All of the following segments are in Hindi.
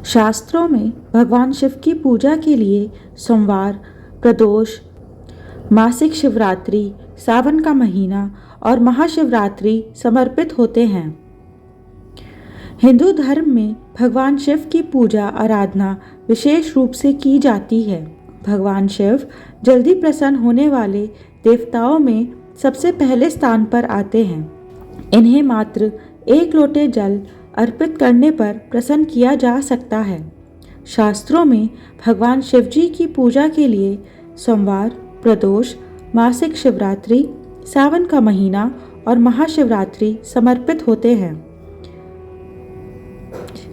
शास्त्रों में भगवान शिव की पूजा के लिए सोमवार, प्रदोष, मासिक शिवरात्रि, सावन का महीना और महाशिवरात्रि समर्पित होते हैं। हिंदू धर्म में भगवान शिव की पूजा आराधना विशेष रूप से की जाती है। भगवान शिव जल्दी प्रसन्न होने वाले देवताओं में सबसे पहले स्थान पर आते हैं। इन्हें मात्र एक लोटे जल अर्पित करने पर प्रसन्न किया जा सकता है। शास्त्रों में भगवान शिव जी की पूजा के लिए सोमवार, प्रदोष, मासिक शिवरात्रि, सावन का महीना और महाशिवरात्रि समर्पित होते हैं।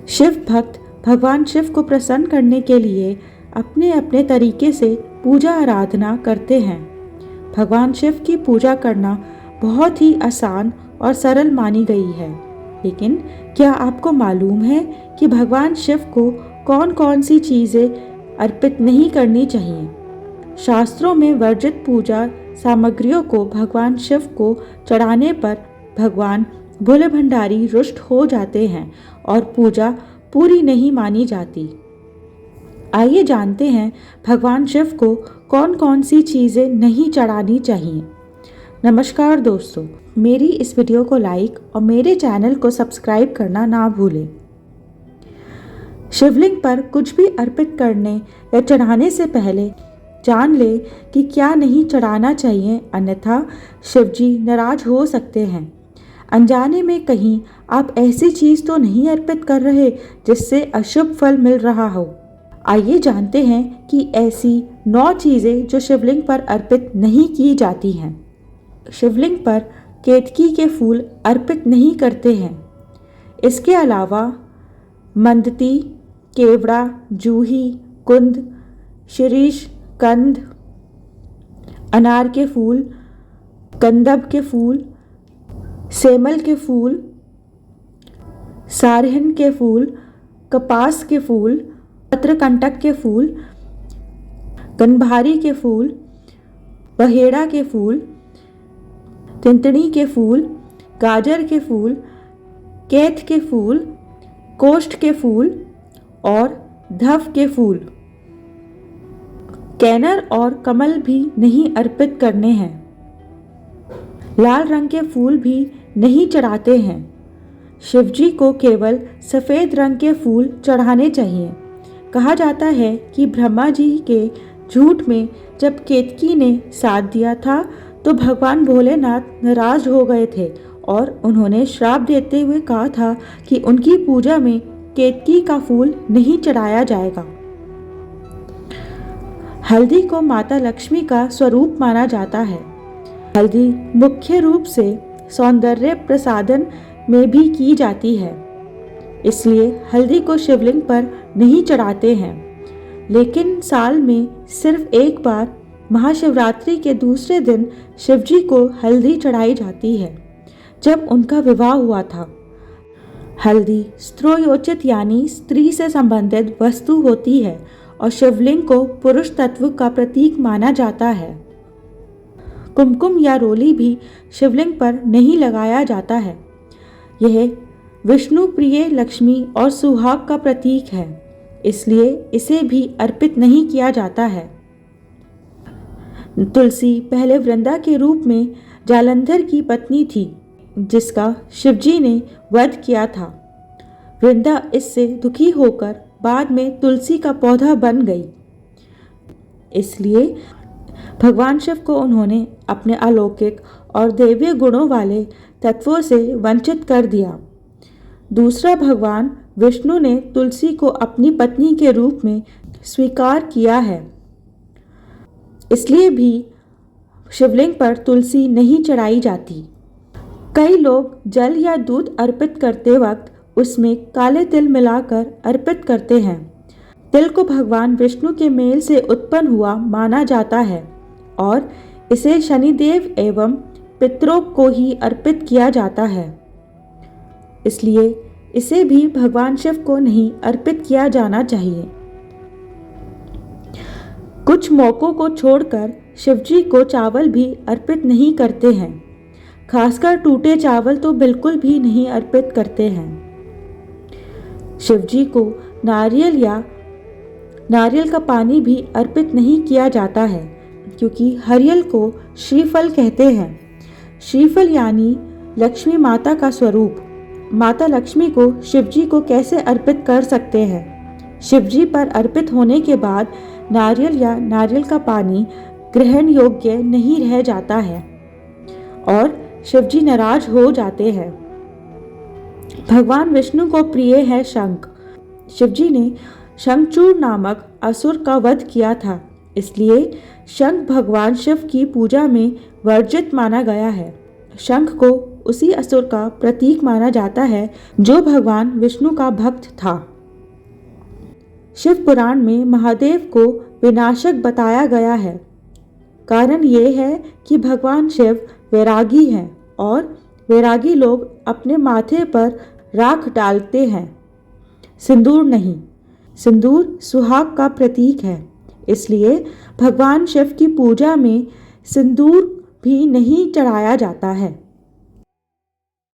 शिव भक्त भगवान शिव को प्रसन्न करने के लिए अपने अपने तरीके से पूजा आराधना करते हैं। भगवान शिव की पूजा करना बहुत ही आसान और सरल मानी गई है, लेकिन क्या आपको मालूम है कि भगवान शिव को कौन कौन सी चीज़ें अर्पित नहीं करनी चाहिए? शास्त्रों में वर्जित पूजा सामग्रियों को भगवान शिव को चढ़ाने पर भगवान भोले भंडारी रुष्ट हो जाते हैं और पूजा पूरी नहीं मानी जाती। आइए जानते हैं भगवान शिव को कौन कौन सी चीज़ें नहीं चढ़ानी चाहिए। नमस्कार दोस्तों, मेरी इस वीडियो को लाइक और मेरे चैनल को सब्सक्राइब करना ना भूलें। शिवलिंग पर कुछ भी अर्पित करने या चढ़ाने से पहले जान ले कि क्या नहीं चढ़ाना चाहिए, अन्यथा शिवजी नाराज हो सकते हैं। अनजाने में कहीं आप ऐसी चीज़ तो नहीं अर्पित कर रहे जिससे अशुभ फल मिल रहा हो। आइए जानते हैं कि ऐसी 9 चीज़ें जो शिवलिंग पर अर्पित नहीं की जाती हैं। शिवलिंग पर केतकी के फूल अर्पित नहीं करते हैं। इसके अलावा मंदती, केवड़ा, जूही, कुंद, शिरीष, कंद, अनार के फूल, कंदब के फूल, सेमल के फूल, सारहन के फूल, कपास के फूल, पत्रकंटक के फूल, गंभारी के फूल, बहेड़ा के फूल, तिंतड़ी के फूल, गाजर के फूल, कैथ के फूल, कोष्ठ के फूल और धव के फूल, कैनर और कमल भी नहीं अर्पित करने हैं। लाल रंग के फूल भी नहीं चढ़ाते हैं। शिवजी को केवल सफ़ेद रंग के फूल चढ़ाने चाहिए। कहा जाता है कि ब्रह्मा जी के झूठ में जब केतकी ने साथ दिया था तो भगवान भोलेनाथ नाराज हो गए थे और उन्होंने श्राप देते हुए कहा था कि उनकी पूजा में केतकी का फूल नहीं चढ़ाया जाएगा। हल्दी को माता लक्ष्मी का स्वरूप माना जाता है। हल्दी मुख्य रूप से सौंदर्य प्रसाधन में भी की जाती है, इसलिए हल्दी को शिवलिंग पर नहीं चढ़ाते हैं। लेकिन साल में सिर्फ एक बार महाशिवरात्रि के दूसरे दिन शिवजी को हल्दी चढ़ाई जाती है, जब उनका विवाह हुआ था। हल्दी स्त्रोयोचित यानी स्त्री से संबंधित वस्तु होती है और शिवलिंग को पुरुष तत्व का प्रतीक माना जाता है। कुमकुम या रोली भी शिवलिंग पर नहीं लगाया जाता है। यह विष्णु प्रिय, लक्ष्मी और सुहाग का प्रतीक है, इसलिए इसे भी अर्पित नहीं किया जाता है। तुलसी पहले वृंदा के रूप में जालंधर की पत्नी थी, जिसका शिवजी ने वध किया था। वृंदा इससे दुखी होकर बाद में तुलसी का पौधा बन गई, इसलिए भगवान शिव को उन्होंने अपने अलौकिक और दैवीय गुणों वाले तत्वों से वंचित कर दिया। दूसरा, भगवान विष्णु ने तुलसी को अपनी पत्नी के रूप में स्वीकार किया है, इसलिए भी शिवलिंग पर तुलसी नहीं चढ़ाई जाती। कई लोग जल या दूध अर्पित करते वक्त उसमें काले तिल मिलाकर अर्पित करते हैं। तिल को भगवान विष्णु के मेल से उत्पन्न हुआ माना जाता है और इसे शनिदेव एवं पितरों को ही अर्पित किया जाता है, इसलिए इसे भी भगवान शिव को नहीं अर्पित किया जाना चाहिए। कुछ मौकों को छोड़कर शिवजी को चावल भी अर्पित नहीं करते हैं। खासकर टूटे चावल तो बिल्कुल भी नहीं अर्पित करते हैं। शिवजी को नारियल का पानी भी अर्पित नहीं किया जाता है, क्योंकि हरियल को श्रीफल कहते हैं। श्रीफल यानी लक्ष्मी माता का स्वरूप। माता लक्ष्मी को शिवजी को कैसे अर्पित कर सकते हैं? शिवजी पर अर्पित होने के बाद नारियल या नारियल का पानी ग्रहण योग्य नहीं रह जाता है और शिवजी नाराज हो जाते हैं। भगवान विष्णु को प्रिय है शंख। शिवजी ने शंखचूड़ नामक असुर का वध किया था, इसलिए शंख भगवान शिव की पूजा में वर्जित माना गया है। शंख को उसी असुर का प्रतीक माना जाता है जो भगवान विष्णु का भक्त था। शिव पुराण में महादेव को विनाशक बताया गया है। कारण ये है कि भगवान शिव वैरागी हैं और वैरागी लोग अपने माथे पर राख डालते हैं, सिंदूर नहीं। सिंदूर सुहाग का प्रतीक है, इसलिए भगवान शिव की पूजा में सिंदूर भी नहीं चढ़ाया जाता है।